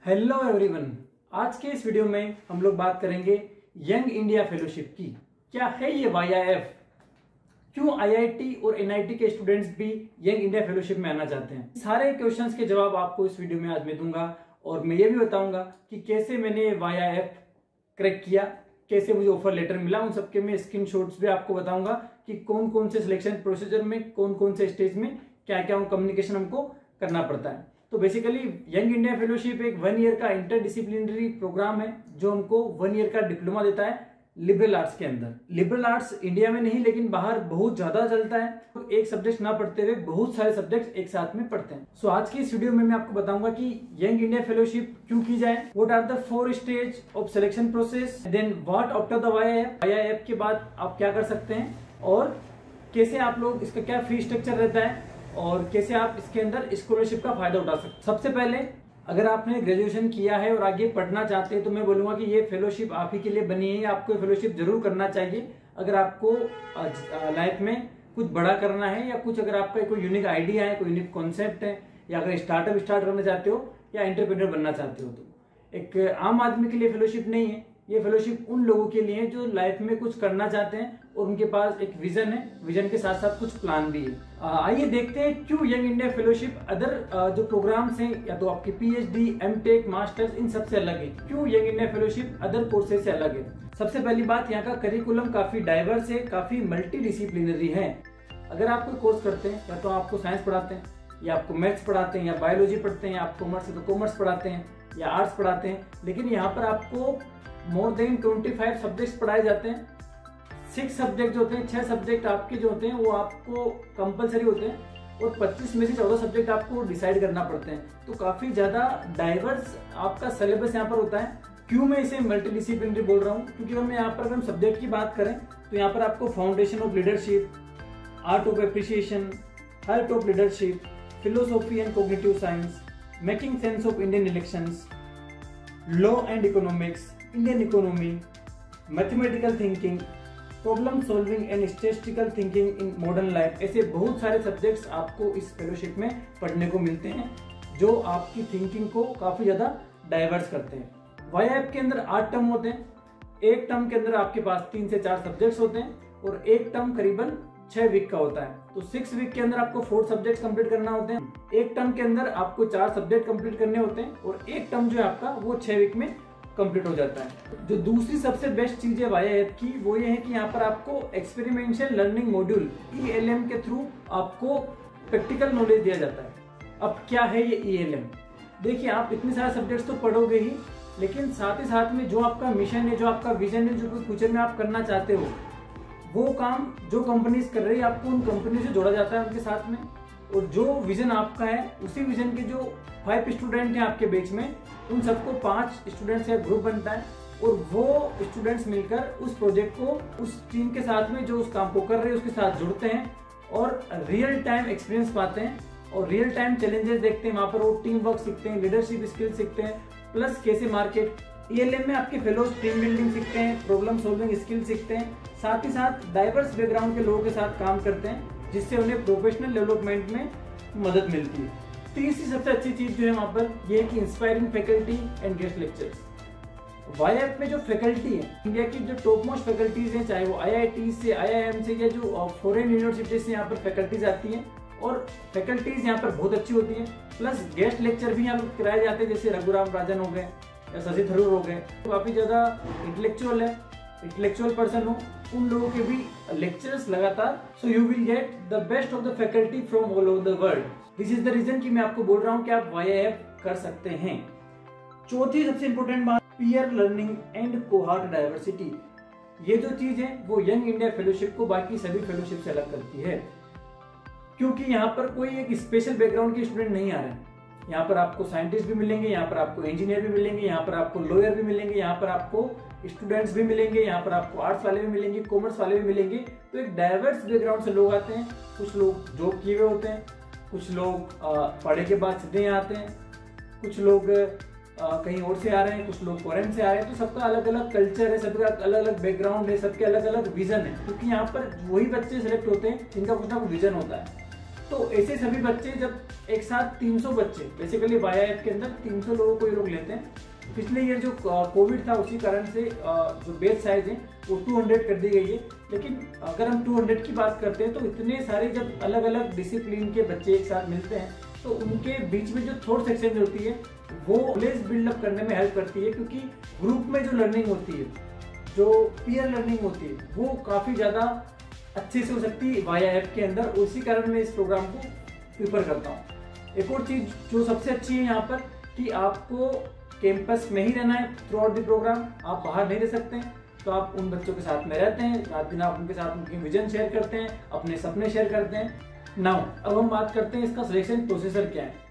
Hello everyone, आज के इस वीडियो में हम लोग बात करेंगे यंग इंडिया फेलोशिप की। क्या है ये YIF? क्यों आईआईटी और एनआईटी के स्टूडेंट्स भी यंग इंडिया फेलोशिप में आना चाहते हैं? सारे क्वेश्चंस के जवाब आपको इस वीडियो में आज मैं दूंगा और मैं ये भी बताऊंगा कि कैसे मैंने YIF क्रैक किया, कैसे मुझे ऑफर लेटर मिला। उन सबके मैं स्क्रीनशॉट्स भी आपको बताऊंगा कि कौन कौन से सिलेक्शन प्रोसीजर में, कौन कौन से स्टेज में क्या क्या कम्युनिकेशन हमको करना पड़ता है। तो बेसिकली यंग इंडिया फेलोशिप एक 1 ईयर का इंटरडिसिप्लिनरी प्रोग्राम है जो हमको 1 ईयर का डिप्लोमा देता है लिबरल आर्ट्स के अंदर। लिबरल आर्ट्स इंडिया में नहीं लेकिन बाहर बहुत ज्यादा चलता है, तो एक सब्जेक्ट ना पढ़ते हुए बहुत सारे सब्जेक्ट एक साथ में पढ़ते हैं। सो आज की इस वीडियो में मैं आपको बताऊंगा कि यंग इंडिया फेलोशिप क्यों की जाए, what are the 4 stage of selection process, then what after the YIF के बाद आप क्या कर सकते हैं और कैसे आप लोग इसका क्या फी स्ट्रक्चर रहता है और कैसे आप इसके अंदर स्कॉलरशिप का फायदा उठा सकते हैं। सबसे पहले अगर आपने ग्रेजुएशन किया है और आगे पढ़ना चाहते हैं तो मैं बोलूंगा कि ये फेलोशिप आप ही के लिए बनी है। आपको ये फेलोशिप जरूर करना चाहिए अगर आपको लाइफ में कुछ बड़ा करना है या कुछ अगर आपका कोई यूनिक आइडिया है, कोई यूनिक कॉन्सेप्ट है, या अगर स्टार्टअप स्टार्ट करना चाहते हो या एंटरप्रेन्योर बनना चाहते हो। तो एक आम आदमी के लिए फेलोशिप नहीं है, ये फेलोशिप उन लोगों के लिए है जो लाइफ में कुछ करना चाहते हैं और उनके पास एक विजन है, विजन के साथ साथ कुछ प्लान भी है। आइए देखते हैं क्यों यंग इंडिया फेलोशिप अदर जो प्रोग्राम्स हैं या तो आपकी PhD, MTech, मास्टर्स इन सबसे अलग है। क्यों young India fellowship other courses से अलग है? सबसे पहली बात, यहाँ का करिकुलम काफी डाइवर्स है, काफी मल्टी डिसिप्लिनरी है। अगर आप कोई कोर्स करते हैं या तो आपको साइंस पढ़ाते हैं या आपको मैथ्स पढ़ाते हैं या बायोलॉजी पढ़ते हैं या आप कॉमर्स है तो कॉमर्स पढ़ाते हैं या आर्ट्स पढ़ाते हैं, लेकिन यहाँ पर आपको मोर देन 25 सब्जेक्ट्स पढ़ाए जाते हैं। 6 सब्जेक्ट जो होते हैं, 6 सब्जेक्ट आपके जो होते हैं वो आपको कंपलसरी होते हैं और 25 में से 14 सब्जेक्ट आपको डिसाइड करना पड़ते हैं। तो काफी ज्यादा डाइवर्स आपका सिलेबस यहाँ पर होता है। क्यों मैं इसे मल्टी डिसिप्लिनरी बोल रहा हूँ? क्योंकि हम यहाँ पर अगर हम सब्जेक्ट की बात करें तो यहाँ पर आपको foundation of leadership, art of appreciation, heart of leadership, philosophy and cognitive science, making sense of Indian elections, law and economics, Indian economy, mathematical thinking, problem solving and statistical thinking in modern life, ऐसे बहुत सारे subjects आपको इस fellowship में पढ़ने को मिलते हैं जो आपकी थिंकिंग को काफी ज्यादा डाइवर्स करते हैं। YIF के अंदर 8 टर्म होते हैं। एक टर्म के अंदर आपके पास 3 से 4 सब्जेक्ट्स होते हैं और एक टर्म करीबन 6 वीक का होता है। तो 6 वीक के अंदर आपको 4 सब्जेक्ट कंप्लीट करना होते हैं। एक टर्म के अंदर आपको 4 सब्जेक्ट कंप्लीट करने होते हैं और एक टर्म जो है आपका वो 6 वीक में कंप्लीट हो जाता है। जो दूसरी सबसे बेस्ट चीज है YIF की वो ये है कि यहाँ पर आपको एक्सपेरिमेंटल लर्निंग मॉड्यूल ELM के थ्रू आपको प्रैक्टिकल नॉलेज दिया जाता है। अब क्या है ये ELM? देखिए, आप इतने सारे सब्जेक्ट्स तो पढ़ोगे ही, लेकिन साथ ही साथ में जो आपका मिशन है, जो आपका विजन है, जो फ्यूचर में आप करना चाहते हो, वो काम जो कंपनीज कर रही है आपको उन कंपनी से जोड़ा जाता है उनके साथ में। और जो विजन आपका है उसी विजन के जो 5 स्टूडेंट हैं आपके बैच में, उन सबको 5 स्टूडेंट्स का ग्रुप बनता है और वो स्टूडेंट्स मिलकर उस प्रोजेक्ट को उस टीम के साथ में जो उस काम को कर रहे हैं उसके साथ जुड़ते हैं और रियल टाइम एक्सपीरियंस पाते हैं और रियल टाइम चैलेंजेस देखते हैं। वहां पर वो टीम वर्क सीखते हैं, लीडरशिप स्किल सीखते हैं, प्लस कैसे मार्केट। ELM में आपके फेलोज टीम बिल्डिंग सीखते हैं, प्रॉब्लम सॉल्विंग स्किल सीखते हैं, साथ ही साथ डाइवर्स बैकग्राउंड के लोगों के साथ काम करते हैं जिससे उन्हें प्रोफेशनल डेवलपमेंट में मदद मिलती है। तीसरी सबसे अच्छी चीज जो है वहां पर ये है कि inspiring faculty and guest lectures. YIF में जो फैकल्टी है, इंडिया की जो टॉप मोस्ट फैकल्टीज हैं, चाहे वो IIT से, IIM से या जो फॉरेन यूनिवर्सिटी से यहाँ पर फैकल्टीज आती हैं और फैकल्टीज यहाँ पर बहुत अच्छी होती है। प्लस गेस्ट लेक्चर भी यहाँ पर कराए जाते हैं, जैसे रघुराम राजन हो गए या शशि थरूर हो गए, तो काफी ज्यादा इंटेलेक्चुअल है, इंटेलेक्चुअल पर्सन हो, उन लोगों के भी लेक्चर्स लगातार। So you will get the best of the faculty from all over the world. This is the reason कि मैं आपको बोल रहा हूँ कि आप YIF कर सकते हैं। चौथी सबसे इंपॉर्टेंट बात, peer learning and cohort diversity. ये जो चीज है वो यंग इंडिया फेलोशिप को बाकी सभी फेलोशिप से अलग करती है, क्योंकि यहाँ पर कोई एक स्पेशल बैकग्राउंड के स्टूडेंट नहीं आ रहे हैं। यहाँ पर आपको साइंटिस्ट भी मिलेंगे, यहाँ पर आपको इंजीनियर भी मिलेंगे, यहाँ पर आपको लॉयर भी मिलेंगे, यहाँ पर आपको स्टूडेंट्स भी मिलेंगे, यहाँ पर आपको आर्ट्स वाले भी मिलेंगे, कॉमर्स वाले भी मिलेंगे। तो एक डाइवर्स बैकग्राउंड से लोग आते हैं। कुछ लोग जॉब किए हुए होते हैं, कुछ लोग पढ़े के बाद सीधे यहाँ आते हैं, कुछ लोग कहीं और से आ रहे हैं, कुछ लोग फॉरेन से आ रहे हैं। तो सबका अलग अलग कल्चर है, सबका अलग अलग बैकग्राउंड है, सबके अलग अलग विजन है, क्योंकि यहाँ पर वही बच्चे सिलेक्ट होते हैं जिनका कुछ ना कुछ विजन होता है। तो ऐसे सभी बच्चे जब एक साथ 300 बच्चे, बेसिकली YIF के अंदर 300 लोगों को ये लोग लेते हैं। पिछले ईयर जो कोविड था उसी कारण से जो बैच साइज है वो 200 कर दी गई है। लेकिन अगर हम 200 की बात करते हैं तो इतने सारे जब अलग अलग डिसिप्लिन के बच्चे एक साथ मिलते हैं तो उनके बीच में जो थॉट सेक्शन होती है वो नॉलेज बिल्डअप करने में हेल्प करती है, क्योंकि ग्रुप में जो लर्निंग होती है, जो पीयर लर्निंग होती है, वो काफ़ी ज़्यादा अच्छे से हो सकती है YIF के अंदर। उसी कारण मैं इस प्रोग्राम को प्रीफर करता हूँ। एक और चीज़ जो सबसे अच्छी है यहाँ पर कि आपको कैंपस में ही रहना है थ्रू आउट द प्रोग्राम, आप बाहर नहीं रह सकते हैं। तो आप उन बच्चों के साथ में रहते हैं, रात दिन आप उनके साथ उनकी विजन शेयर करते हैं, अपने सपने शेयर करते हैं। नाउ अब हम बात करते हैं इसका सिलेक्शन प्रोसेसर क्या है।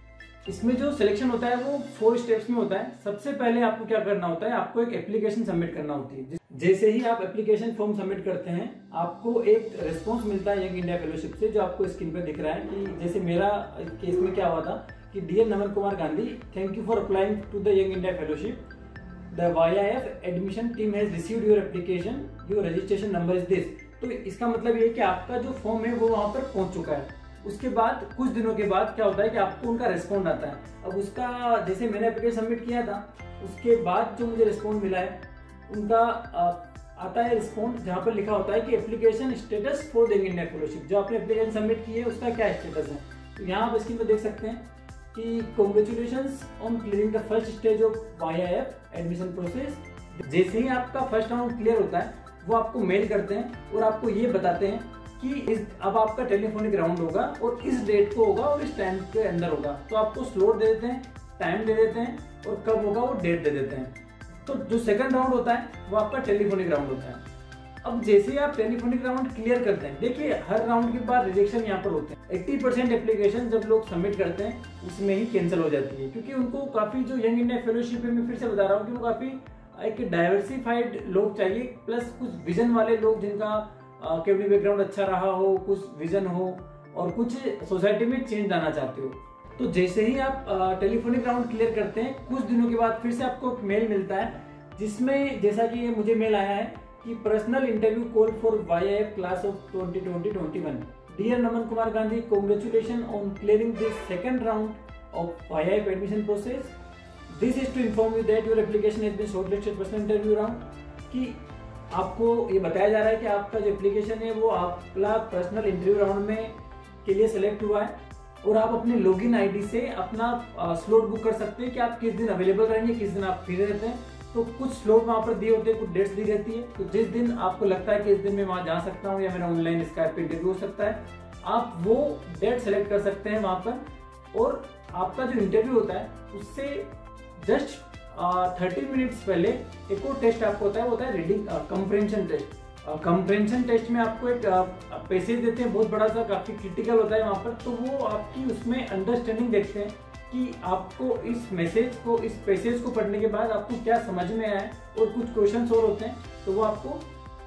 इसमें जो सिलेक्शन होता है वो 4 स्टेप्स में होता है। सबसे पहले आपको क्या करना होता है, आपको एक एप्लीकेशन सबमिट करना होती है। जैसे ही आप एप्लीकेशन फॉर्म सबमिट करते हैं आपको एक रिस्पॉन्स मिलता है यंग इंडिया फेलोशिप से, जो आपको स्क्रीन पर दिख रहा है। कि जैसे मेरा केस में क्या हुआ था कि dear Naman Kumar Gandhi, thank you for applying to the young India fellowship. The YIF admission team has received your application, your registration number is this. तो इसका मतलब ये है कि आपका जो फॉर्म है वो वहां पर पहुंच चुका है। उसके बाद कुछ दिनों के बाद क्या होता है कि आपको उनका रिस्पॉन्ड आता है। अब उसका जैसे मैंने एप्लीकेशन सबमिट किया था उसके बाद जो मुझे रिस्पॉन्ड मिला है उनका आता है रिस्पॉन्ड, जहाँ पर लिखा होता है कि application status for the young India fellowship. जो आपने एप्लीकेशन सबमिट की है उसका क्या स्टेटस है। तो यहाँ आप स्क्रीन पर देख सकते हैं कि congratulations on clearing the first stage of YIF admission process. जैसे ही आपका फर्स्ट राउंड क्लियर होता है वो आपको मेल करते हैं और आपको ये बताते हैं कि अब आपका टेलीफोनिक राउंड होगा और इस डेट को होगा और इस टाइम के अंदर होगा। तो आपको स्लॉट दे देते हैं, टाइम दे देते हैं और कब होगा वो डेट दे देते हैं। तो जो सेकंड राउंड होता है वो आपका टेलीफोनिक राउंड होता है। अब जैसे ही आप टेलीफोनिक राउंड क्लियर करते हैं, देखिए हर राउंड के बाद रिजेक्शन यहाँ पर होते हैं। 80% एप्लीकेशन जब लोग सबमिट करते हैं उसमें ही कैंसिल हो जाती है, क्योंकि उनको काफ़ी जो यंग इंडिया फेलोशिप है, मैं फिर से बता रहा हूँ कि वो काफ़ी एक डाइवर्सिफाइड लोग चाहिए, प्लस कुछ विजन वाले लोग जिनका कैरियर बैकग्राउंड अच्छा रहा हो, कुछ विजन हो और कुछ सोसाइटी में चेंज लाना चाहते हो। तो जैसे ही आप टेलीफोनिक राउंड क्लियर करते हैं कुछ दिनों के बाद फिर से आपको एक मेल मिलता है, जिसमें जैसा कि ये मुझे मेल आया है कि personal interview call for YIF class of 2020-21। Dear Naman Kumar Gandhi, congratulation on clearing this second round of YIF admission process. This is to inform you that your application has been shortlisted personal interview round. कि आपको ये बताया जा रहा है कि आपका जो एप्लीकेशन है वो आपका पर्सनल इंटरव्यू राउंड में के लिए सेलेक्ट हुआ है और आप अपने लॉगिन आईडी से अपना स्लॉट बुक कर सकते हैं कि आप किस दिन अवेलेबल रहेंगे, किस दिन आप फ्री रहते हैं। तो कुछ स्लॉट वहाँ पर दिए होते हैं, कुछ डेट्स दी रहती है। तो जिस दिन आपको लगता है कि इस दिन मैं वहाँ जा सकता हूँ या मेरा ऑनलाइन स्काइप पे इंटरव्यू हो सकता है, आप वो डेट सेलेक्ट कर सकते हैं वहाँ पर। और आपका जो इंटरव्यू होता है उससे जस्ट 30 मिनट्स पहले एक और टेस्ट आपको होता है, वो होता है reading comprehension test. Comprehension test में आपको एक पैसेज देते हैं, बहुत बड़ा सा, काफी क्रिटिकल होता है वहाँ पर। तो वो आपकी उसमें अंडरस्टैंडिंग देखते हैं कि आपको इस मैसेज को, इस पैसेज को पढ़ने के बाद आपको क्या समझ में आया है। और कुछ क्वेश्चंस और होते हैं तो वो आपको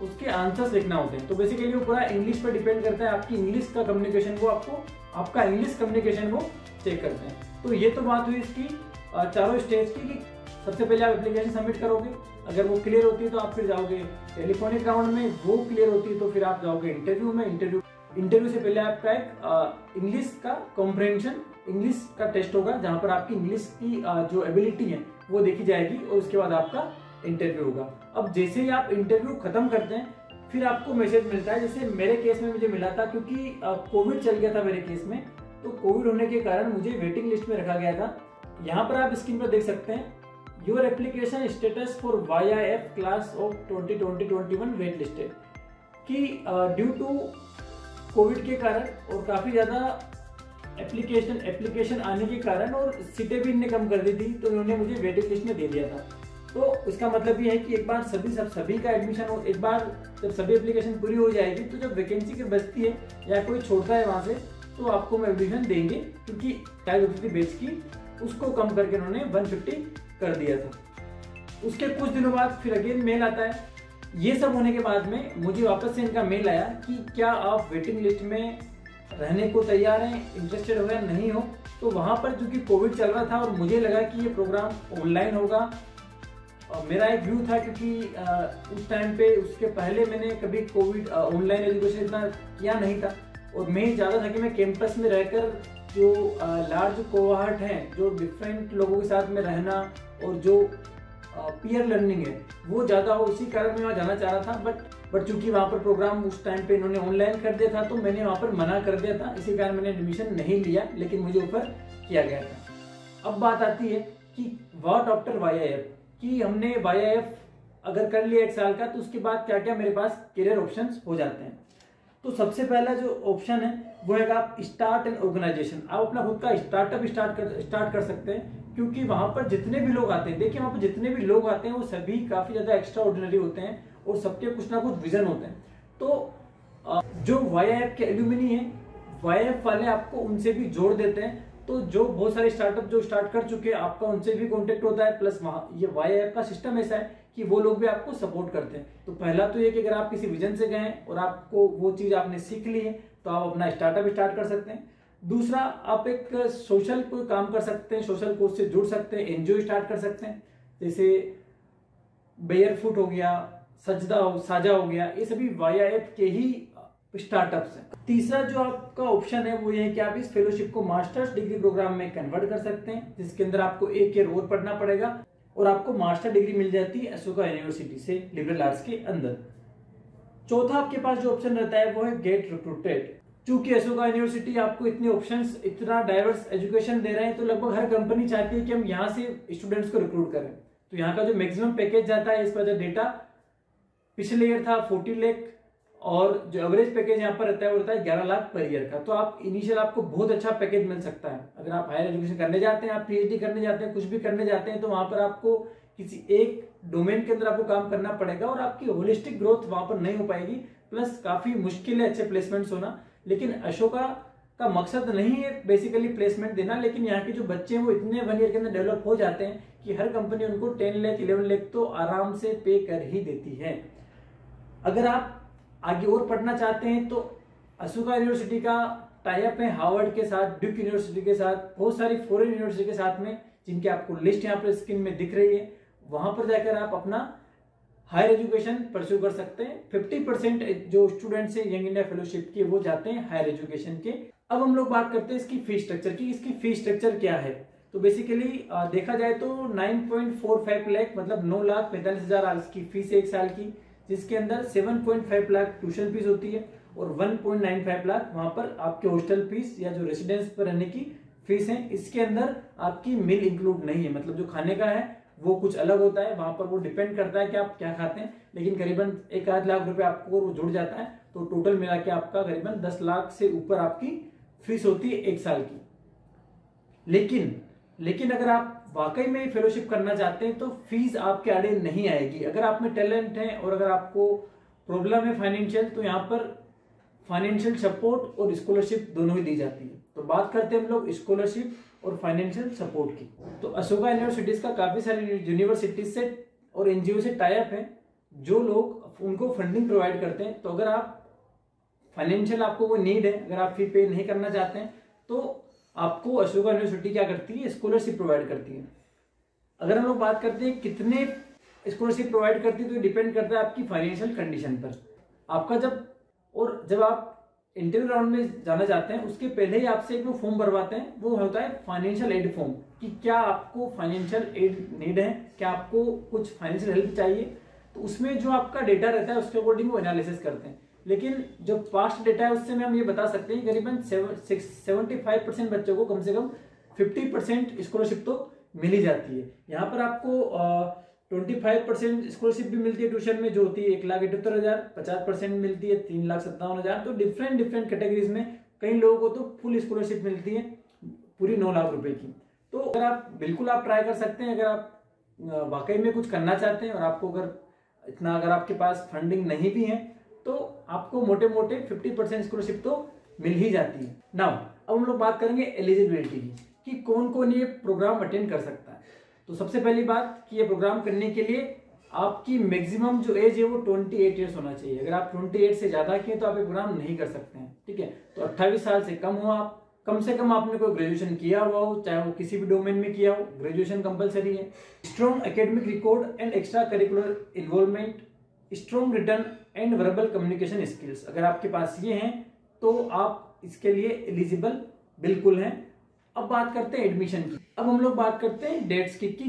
उसके आंसर्स लिखना होते हैं। तो बेसिकली वो पूरा इंग्लिश पर डिपेंड करता है, आपकी इंग्लिश का कम्युनिकेशन, वो आपको आपका इंग्लिश कम्युनिकेशन वो चेक करते हैं। तो ये तो बात हुई इसकी चारों स्टेज की कि सबसे पहले आप एप्लीकेशन सबमिट करोगे, अगर वो क्लियर होती है तो आप फिर जाओगे टेलीफोनिक राउंड में, वो क्लियर होती है तो फिर आप जाओगे इंटरव्यू में। इंटरव्यू से पहले आपका एक इंग्लिश का कॉम्प्रहेंशन, इंग्लिश का टेस्ट होगा, जहां पर आपकी इंग्लिश की जो एबिलिटी है वो देखी जाएगी और उसके बाद आपका इंटरव्यू होगा। अब जैसे ही आप इंटरव्यू खत्म करते हैं फिर आपको मैसेज मिलता है। जैसे मेरे केस में मुझे मिला था, क्योंकि कोविड चल गया था मेरे केस में, तो कोविड होने के कारण मुझे वेटिंग लिस्ट में रखा गया था। यहाँ पर आप स्क्रीन पर देख सकते हैं your application status for YIF class of 2020-21 waitlisted. कि ड्यू टू कोविड के कारण और काफ़ी ज़्यादा एप्लीकेशन आने के कारण और सीटें भी इनने कम कर दी थी, तो इन्होंने मुझे वेटिंग लिस्ट में दे दिया था। तो इसका मतलब ये है कि एक बार सभी का एडमिशन हो, एक बार जब सभी एप्लीकेशन पूरी हो जाएगी तो जब वैकेंसी की बचती है या कोई छोड़ता है वहाँ से तो आपको हम एडमिशन देंगे, क्योंकि टाइप होती थी बेच की, उसको कम करके उन्होंने 150 कर दिया था। उसके कुछ दिनों बाद फिर अगेन मेल आता है। ये सब होने के बाद में मुझे वापस से इनका मेल आया कि क्या आप वेटिंग लिस्ट में रहने को तैयार हैं, इंटरेस्टेड हो या नहीं हो। तो वहाँ पर चूंकि कोविड चल रहा था और मुझे लगा कि ये प्रोग्राम ऑनलाइन होगा, और मेरा एक व्यू था, क्योंकि उस टाइम पे उसके पहले मैंने कभी कोविड ऑनलाइन एजुकेशन इतना किया नहीं था। और मैं ये चाहता था कि मैं कैंपस में रहकर जो लार्ज कोहॉर्ट हैं, जो डिफरेंट लोगों के साथ में रहना और जो पीयर लर्निंग है वो ज़्यादा हो, इसी कारण मैं वहाँ जाना चाह रहा था। बट चूंकि वहाँ पर प्रोग्राम उस टाइम पे इन्होंने ऑनलाइन कर दिया था तो मैंने वहाँ पर मना कर दिया था, इसी कारण मैंने एडमिशन नहीं लिया, लेकिन मुझे ऑफर किया गया था। अब बात आती है कि व्हाट आफ्टर YIF, कि हमने YIF अगर कर लिया 1 साल का तो उसके बाद क्या क्या मेरे पास करियर ऑप्शंस हो जाते हैं। तो सबसे पहला जो ऑप्शन है वो है आप स्टार्ट एन ऑर्गेनाइजेशन। आप अपना खुद का स्टार्टअप स्टार्ट कर सकते हैं, क्योंकि वहां पर जितने भी लोग आते हैं, देखिए वहां पर जितने भी लोग आते हैं वो सभी काफी ज्यादा एक्स्ट्रा ऑर्डिनरी होते हैं और सबके कुछ ना कुछ विजन होते हैं। तो जो YIF के एल्यूमिनी है, YIF वाले आपको उनसे भी जोड़ देते हैं। तो जो बहुत सारे स्टार्टअप जो स्टार्ट कर चुके हैं आपका उनसे भी कांटेक्ट होता है, प्लस ये YIF का सिस्टम ऐसा है कि वो लोग भी आपको सपोर्ट करते हैं। तो पहला तो ये कि अगर आप किसी विजन से गए और आपको वो चीज आपने सीख ली है तो आप अपना स्टार्टअप स्टार्ट कर सकते हैं। दूसरा, आप एक सोशल कोई काम कर सकते हैं, सोशल कोर्स से जुड़ सकते हैं, एनजीओ स्टार्ट कर सकते हैं, जैसे बेयरफुट हो गया, साझा हो गया, ये सभी YIF के ही स्टार्टअप्स हैं। तीसरा जो आपका ऑप्शन है वो ये है कि आप इस फेलोशिप को मास्टर्स डिग्री प्रोग्राम में कन्वर्ट कर सकते हैं, जिसके अंदर आपको 1 ईयर और पढ़ना पड़ेगा और आपको मास्टर डिग्री मिल जाती है अशोका यूनिवर्सिटी से लिबरल आर्ट्स के अंदर। चौथा आपके पास जो ऑप्शन रहता है वो है गेट रिक्रूटेड। चूंकि अशोका यूनिवर्सिटी आपको इतने ऑप्शंस, इतना डाइवर्स एजुकेशन दे रहे हैं, तो लगभग हर कंपनी चाहती है कि हम यहाँ से स्टूडेंट्स को रिक्रूट करें। तो यहाँ का जो मैक्सिमम पैकेज जाता है, इस पर जो डेटा पिछले ईयर था 40 लाख और जो एवरेज पैकेज यहाँ पर रहता है वो रहता है 11 लाख पर ईयर का। तो आप इनिशियल आपको बहुत अच्छा पैकेज मिल सकता है। अगर आप हायर एजुकेशन करने जाते हैं, आप PhD करने जाते हैं, कुछ भी करने जाते हैं, तो वहां पर आपको किसी एक डोमेन के अंदर आपको काम करना पड़ेगा और आपकी होलिस्टिक ग्रोथ वहां पर नहीं हो पाएगी, प्लस काफी मुश्किल है अच्छे प्लेसमेंट्स होना। लेकिन अशोका का मकसद नहीं है बेसिकली प्लेसमेंट देना, लेकिन यहाँ के जो बच्चे हैं वो इतने 1 ईयर के अंदर डेवलप हो जाते हैं कि हर कंपनी उनको 10 लाख 11 लाख तो आराम से पे कर ही देती है। अगर आप आगे और पढ़ना चाहते हैं तो अशोका यूनिवर्सिटी का टाई अप है हार्वर्ड के साथ, ड्यूक यूनिवर्सिटी के साथ, बहुत सारी फॉरेन यूनिवर्सिटी के साथ में, जिनकी आपको लिस्ट यहाँ पर स्क्रीन में दिख रही है। वहां पर जाकर आप अपना हायर एजुकेशन परस्यू कर सकते हैं। 50% जो स्टूडेंट्स हैं यंग इंडिया फेलोशिप के वो जाते हैं हायर एजुकेशन के। अब हम लोग बात करते हैं इसकी फीस स्ट्रक्चर की। इसकी फीस स्ट्रक्चर क्या है? तो बेसिकली देखा जाए तो 9.45 लाख मतलब 9,45,000 इसकी फीस है 1 साल की, जिसके अंदर 7.5 लाख ट्यूशन फीस होती है और 1.95 लाख वहां पर आपके हॉस्टल फीस या जो रेसिडेंस पर रहने की फीस है। इसके अंदर आपकी मील इंक्लूड नहीं है, मतलब जो खाने का है वो कुछ अलग होता है, वहां पर वो डिपेंड करता है कि आप क्या खाते हैं। लेकिन करीबन 1-8 लाख रुपए आपको वो जुड़ जाता है, तो टोटल मिला के आपका करीबन 10 लाख से ऊपर आपकी फीस होती है 1 साल की। लेकिन अगर आप वाकई में फेलोशिप करना चाहते हैं तो फीस आपके आड़े नहीं आएगी। अगर आप में टैलेंट है और अगर आपको प्रॉब्लम है फाइनेंशियल, तो यहाँ पर फाइनेंशियल सपोर्ट और स्कॉलरशिप दोनों ही दी जाती है। तो बात करते हैं हम लोग स्कॉलरशिप और फाइनेंशियल सपोर्ट की। तो अशोका यूनिवर्सिटीज का काफी सारी यूनिवर्सिटीज से और एनजीओ से टाई अप है, जो लोग उनको फंडिंग प्रोवाइड करते हैं। तो अगर आप फाइनेंशियल आपको वो नीड है, अगर आप फी पे नहीं करना चाहते हैं, तो आपको अशोका यूनिवर्सिटी क्या करती है, स्कॉलरशिप प्रोवाइड करती है। अगर हम लोग बात करते हैं कितने स्कॉलरशिप प्रोवाइड करती है, तो डिपेंड करता है आपकी फाइनेंशियल कंडीशन पर। आपका जब आप इंटरव्यू राउंड में जाना चाहते हैं उसके पहले ही आपसे एक फॉर्म भरवाते हैं, वो होता है फाइनेंशियल एड फॉर्म, कि क्या आपको फाइनेंशियल एड नीड है, क्या आपको कुछ फाइनेंशियल हेल्प चाहिए। तो उसमें जो आपका डेटा रहता है उसके अकॉर्डिंग वो एनालिसिस करते हैं। लेकिन जो पास्ट डेटा है उससे में हम ये बता सकते हैं करीबन 75% बच्चों को कम से कम 50% स्कॉलरशिप तो मिल ही जाती है। यहाँ पर आपको 25% स्कॉलरशिप भी मिलती है ट्यूशन में, जो होती है 1,78,000, 50% मिलती है 3,57,000। तो डिफरेंट कैटेगरीज में कई लोगों को तो फुल स्कॉलरशिप मिलती है पूरी 9 लाख रुपए की। तो अगर आप बिल्कुल आप ट्राई कर सकते हैं, अगर आप वाकई में कुछ करना चाहते हैं और आपको अगर आपके पास फंडिंग नहीं भी है, तो आपको मोटे 50% स्कॉलरशिप तो मिल ही जाती है। नाउ अब हम लोग बात करेंगे एलिजिबिलिटी की, कि कौन कौन ये प्रोग्राम अटेंड कर सकता है। तो सबसे पहली बात कि ये प्रोग्राम करने के लिए आपकी मैक्सिमम जो एज है वो 28 ईयर्स होना चाहिए। अगर आप 28 से ज्यादा की तो आप ये प्रोग्राम नहीं कर सकते हैं, ठीक है। तो 28 साल से कम हो आप, कम से कम आपने कोई ग्रेजुएशन किया हुआ हो, चाहे वो किसी भी डोमेन में किया हो, ग्रेजुएशन कंपलसरी है। Strong academic record and extracurricular involvement, strong written and verbal communication skills, अगर आपके पास ये हैं तो आप इसके लिए एलिजिबल बिल्कुल हैं। अब बात करते हैं एडमिशन की। अब हम लोग बात करते हैं डेट्स की कि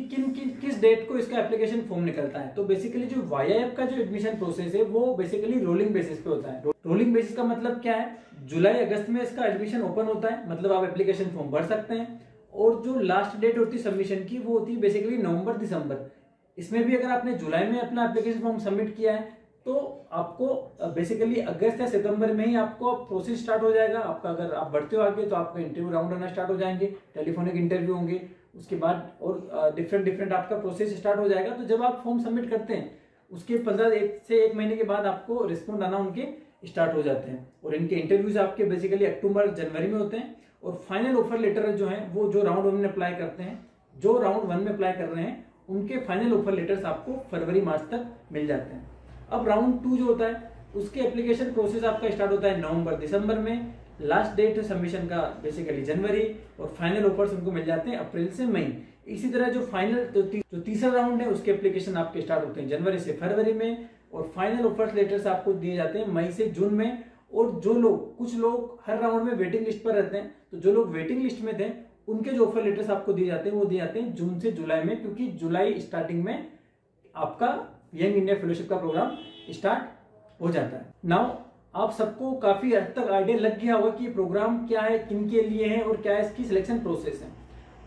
किस डेट को इसका एप्लीकेशन फॉर्म निकलता है। तो बेसिकली जो वाईआईएफ का जो एडमिशन प्रोसेस है वो बेसिकली रोलिंग बेसिस पे होता है। रोलिंग बेसिस का मतलब क्या है, जुलाई अगस्त में इसका एडमिशन ओपन होता है, मतलब आप एप्लीकेशन फॉर्म भर सकते हैं। और जो लास्ट डेट होती है सबमिशन की वो होती है बेसिकली नवंबर दिसंबर। इसमें भी अगर आपने जुलाई में अपना एप्लीकेशन फॉर्म सबमिट किया है तो आपको बेसिकली अगस्त या सितंबर में ही आपको प्रोसेस स्टार्ट हो जाएगा आपका। अगर आप बढ़ते हो आगे तो आपका इंटरव्यू राउंड आना स्टार्ट हो जाएंगे, टेलीफोनिक इंटरव्यू होंगे, उसके बाद और डिफरेंट आपका प्रोसेस स्टार्ट हो जाएगा। तो जब आप फॉर्म सबमिट करते हैं उसके 15 से 1 महीने के बाद आपको रिस्पॉन्ड आना उनके स्टार्ट हो जाते हैं। और इनके इंटरव्यूज आपके बेसिकली अक्टूबर जनवरी में होते हैं। और फाइनल ऑफर लेटर जो है वो जो राउंड 1 में अप्लाई करते हैं, जो राउंड 1 में अप्लाई कर रहे हैं उनके फाइनल ऑफर लेटर्स आपको फरवरी मार्च तक मिल जाते हैं। अब राउंड 2 जो होता है उसके एप्लीकेशन प्रोसेस आपका स्टार्ट होता है नवंबर दिसंबर में, लास्ट डेट सबमिशन का बेसिकली जनवरी, और फाइनल ऑफर्स उनको मिल जाते हैं अप्रैल से मई। इसी तरह जो फाइनल जो तीसरा राउंड है उसके एप्लीकेशन आपके स्टार्ट होते हैं जनवरी से फरवरी में, और फाइनल ऑफर्स लेटर्स आपको दिए जाते हैं मई से जून में। और जो लोग, कुछ लोग हर राउंड में वेटिंग लिस्ट पर रहते हैं, तो जो लोग वेटिंग लिस्ट में थे उनके जो ऑफर लेटर्स आपको दिए जाते हैं वो दिए जाते हैं जून से जुलाई में, क्योंकि जुलाई स्टार्टिंग में आपका यंग इंडिया फेलोशिप का प्रोग्राम स्टार्ट हो जाता है। नाउ आप सबको काफी हद तक आइडिया लग गया होगा कि ये प्रोग्राम क्या है, किन के लिए है और क्या इसकी सिलेक्शन प्रोसेस है।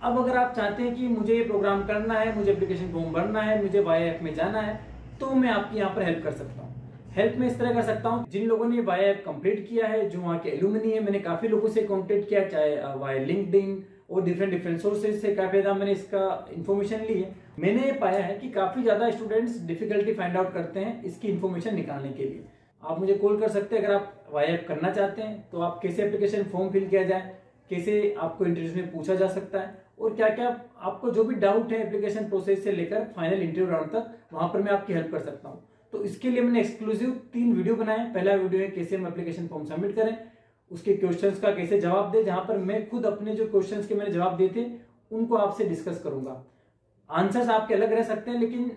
अब अगर आप चाहते हैं कि मुझे ये प्रोग्राम करना है, मुझे एप्लीकेशन फॉर्म भरना है, मुझे वाईआईएफ में जाना है, तो मैं आपकी यहाँ पर हेल्प कर सकता हूँ। हेल्प में इस तरह कर सकता हूँ, जिन लोगों ने वाईआईएफ कंप्लीट किया है, जो वहाँ के एलुमनी है, मैंने काफी लोगों से कॉन्टेक्ट किया, चाहे वाया लिंक्डइन और डिफरेंट सोर्सेज से काफी ज्यादा मैंने इसका इन्फॉर्मेशन ली है। मैंने पाया है कि काफी ज्यादा स्टूडेंट्स डिफिकल्टी फाइंड आउट करते हैं इसकी इन्फॉर्मेशन निकालने के लिए। आप मुझे कॉल कर सकते हैं अगर आप वाईआईएफ करना चाहते हैं, तो आप कैसे एप्लीकेशन फॉर्म फिल किया जाए, कैसे आपको इंटरव्यू में पूछा जा सकता है, और क्या क्या आपको जो भी डाउट है एप्लीकेशन प्रोसेस से लेकर फाइनल इंटरव्यू राउंड तक, वहां पर मैं आपकी हेल्प कर सकता हूँ। तो इसके लिए मैंने एक्सक्लूसिव 3 वीडियो बनाए हैं। पहला वीडियो है कैसे हम एप्लीकेशन फॉर्म सबमिट करें, उसके क्वेश्चंस का कैसे जवाब दे, जहां पर मैं खुद अपने जो क्वेश्चंस के मैंने जवाब दिए थे उनको आपसे डिस्कस करूंगा। आंसर्स आपके अलग रह सकते हैं, लेकिन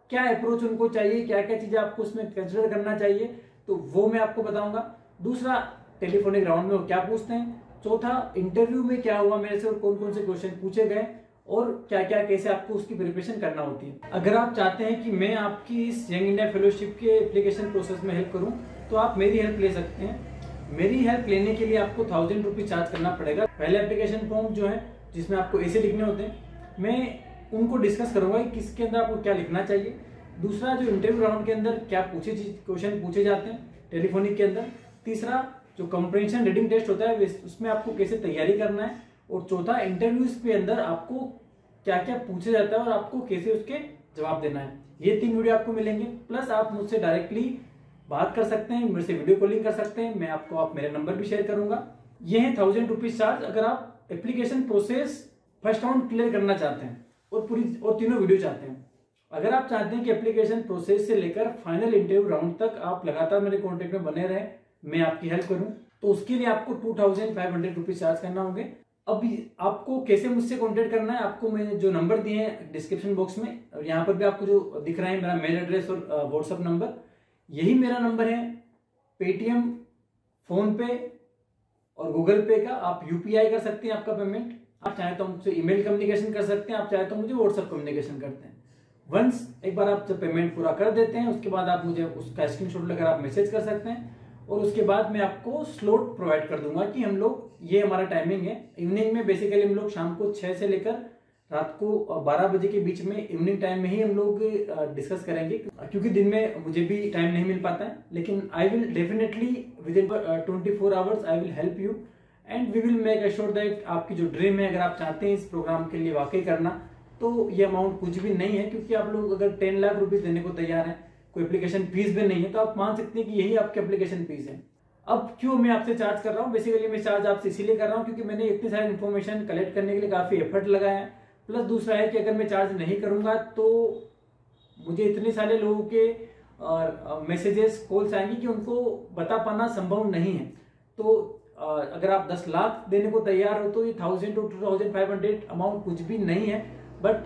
क्या अप्रोच उनको चाहिए, क्या क्या चीजें आपको उसमें कंसिडर करना चाहिए, तो वो मैं आपको बताऊंगा। दूसरा, टेलीफोनिक राउंड में वो क्या पूछते हैं। चौथा, इंटरव्यू में क्या हुआ मेरे से और कौन कौन से क्वेश्चन पूछे गए, और क्या क्या कैसे आपको उसकी प्रिपरेशन करना होती है। अगर आप चाहते हैं कि मैं आपकी इस यंग इंडिया फेलोशिप के एप्लीकेशन प्रोसेस में हेल्प करूं, तो आप मेरी हेल्प ले सकते हैं। मेरी हेल्प लेने के लिए आपको 1000 रुपीज चार्ज करना पड़ेगा। पहले एप्लीकेशन फॉर्म जो है जिसमें आपको ऐसे लिखने होते हैं, मैं उनको डिस्कस करूंगा कि किसके अंदर आपको क्या लिखना चाहिए। दूसरा, जो इंटरव्यू राउंड के अंदर क्या क्वेश्चन पूछे जाते हैं टेलीफोनिक के अंदर। तीसरा, जो कॉम्प्रिहेंशन रीडिंग टेस्ट होता है उसमें आपको कैसे तैयारी करना है। और चौथा, इंटरव्यूज के अंदर आपको क्या क्या पूछा जाता है और आपको कैसे उसके जवाब देना है। ये 3 वीडियो आपको मिलेंगे। प्लस आप मुझसे डायरेक्टली बात कर सकते हैं, मेरे से वीडियो कॉलिंग कर सकते हैं, मैं आपको आप मेरा नंबर भी शेयर करूंगा। ये है 1000 रुपीज चार्ज अगर आप application process first round clear करना चाहते हैं और तीनों वीडियो चाहते हैं। अगर आप चाहते हैं कि एप्लीकेशन प्रोसेस से लेकर फाइनल इंटरव्यू राउंड तक आप लगातार मेरे कॉन्टेक्ट में बने रहे, मैं आपकी हेल्प करूं, तो उसके लिए आपको 2500 रुपीज चार्ज करना होंगे। अब आपको कैसे मुझसे कांटेक्ट करना है, आपको मैंने जो नंबर दिए हैं डिस्क्रिप्शन बॉक्स में, और यहाँ पर भी आपको जो दिख रहा है मेरा मेल एड्रेस और व्हाट्सएप नंबर, यही मेरा नंबर है। पेटीएम, फोन पे और गूगल पे का आप यूपीआई कर सकते हैं आपका पेमेंट। आप चाहे तो मुझसे ईमेल कम्युनिकेशन कर सकते हैं, आप चाहे तो मुझे व्हाट्सएप कम्युनिकेशन करते हैं। वंस एक बार आप जब पेमेंट पूरा कर देते हैं उसके बाद आप मुझे उसका स्क्रीनशॉट लेकर आप मैसेज कर सकते हैं, और उसके बाद मैं आपको स्लॉट प्रोवाइड कर दूंगा कि हम लोग, ये हमारा टाइमिंग है इवनिंग में। बेसिकली हम लोग शाम को 6 से लेकर रात को 12 बजे के बीच में, इवनिंग टाइम में ही हम लोग डिस्कस करेंगे, क्योंकि दिन में मुझे भी टाइम नहीं मिल पाता है। लेकिन I will definitely within 24 hours I will help you and we will make assure that आपकी जो ड्रीम है, अगर आप चाहते हैं इस प्रोग्राम के लिए वाकई करना, तो ये अमाउंट कुछ भी नहीं है। क्योंकि आप लोग अगर 10 लाख रुपीज देने को तैयार हैं, कोई एप्लीकेशन फीस भी नहीं है, तो आप मान सकते हैं कि यही आपकी एप्लीकेशन फीस है। अब क्यों मैं आपसे चार्ज कर रहा हूँ, बेसिकली मैं चार्ज आपसे इसीलिए कर रहा हूँ क्योंकि मैंने इतनी सारी इन्फॉर्मेशन कलेक्ट करने के लिए काफी एफर्ट लगाया है। प्लस दूसरा है कि अगर मैं चार्ज नहीं करूंगा तो मुझे इतने सारे लोगों के मैसेजेस, कॉल्स आएंगी कि उनको बता पाना संभव नहीं है। तो अगर आप 10 लाख देने को तैयार हो तो ये 1000 to 2500 अमाउंट कुछ भी नहीं है। But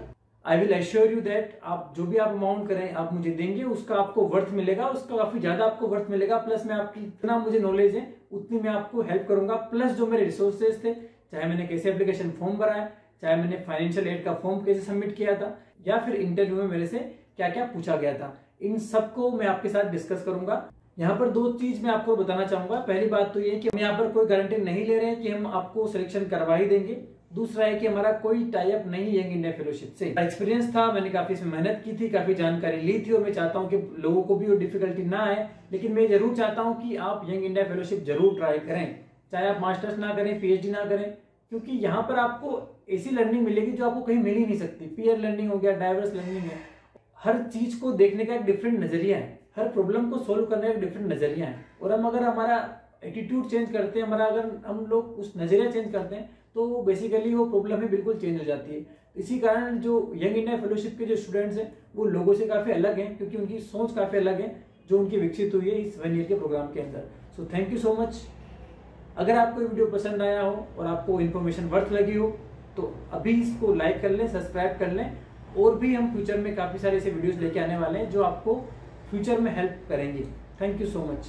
I will assure you that आप जो भी आप अमाउंट करें आप मुझे देंगे, उसका आपको वर्थ मिलेगा, उसका काफी ज्यादा आपको वर्थ मिलेगा। प्लस मैं आपकी जितना मुझे नॉलेज है उतनी मैं आपको हेल्प करूंगा। प्लस जो मेरे रिसोर्सेज थे, चाहे मैंने कैसे एप्लीकेशन फॉर्म भरा है, चाहे मैंने फाइनेंशियल एड का फॉर्म कैसे सबमिट किया था, या फिर इंटरव्यू में मेरे से क्या क्या पूछा गया था, इन सबको मैं आपके साथ डिस्कस करूंगा। यहाँ पर दो चीज मैं आपको बताना चाहूंगा। पहली बात तो ये कि हम यहाँ पर कोई गारंटी नहीं ले रहे हैं कि हम आपको सिलेक्शन करवा ही देंगे। दूसरा है कि हमारा कोई टाई अप नहीं यंग इंडिया फेलोशिप से। एक्सपीरियंस था, मैंने काफी इसमें मेहनत की थी, काफी जानकारी ली थी, और मैं चाहता हूँ कि लोगों को भी वो डिफिकल्टी ना आए। लेकिन मैं जरूर चाहता हूँ कि आप यंग इंडिया फेलोशिप जरूर ट्राई करें, चाहे आप मास्टर्स ना करें, पीएचडी ना करें, क्योंकि यहाँ पर आपको ऐसी लर्निंग मिलेगी जो आपको कहीं मिल ही नहीं सकती। पीयर लर्निंग हो गया, डाइवर्स लर्निंग है, हर चीज को देखने का एक डिफरेंट नजरिया है, हर प्रॉब्लम को सोल्व करने का एक डिफरेंट नजरिया है। और हम अगर हमारा एटीट्यूड चेंज करते हैं, हमारा अगर हम लोग उस नजरिया चेंज करते हैं, तो बेसिकली वो प्रॉब्लम ही बिल्कुल चेंज हो जाती है। इसी कारण जो यंग इंडिया फेलोशिप के जो स्टूडेंट्स हैं वो लोगों से काफी अलग हैं, क्योंकि उनकी सोच काफी अलग है जो उनकी विकसित हुई है इस 1 ईयर के प्रोग्राम के अंदर। So thank you so much. अगर आपको वीडियो पसंद आया हो और आपको इन्फॉर्मेशन वर्थ लगी हो तो अभी इसको लाइक कर लें, सब्सक्राइब कर लें। और भी हम फ्यूचर में काफी सारे ऐसे वीडियोस लेके आने वाले हैं जो आपको फ्यूचर में हेल्प करेंगे। Thank you so much.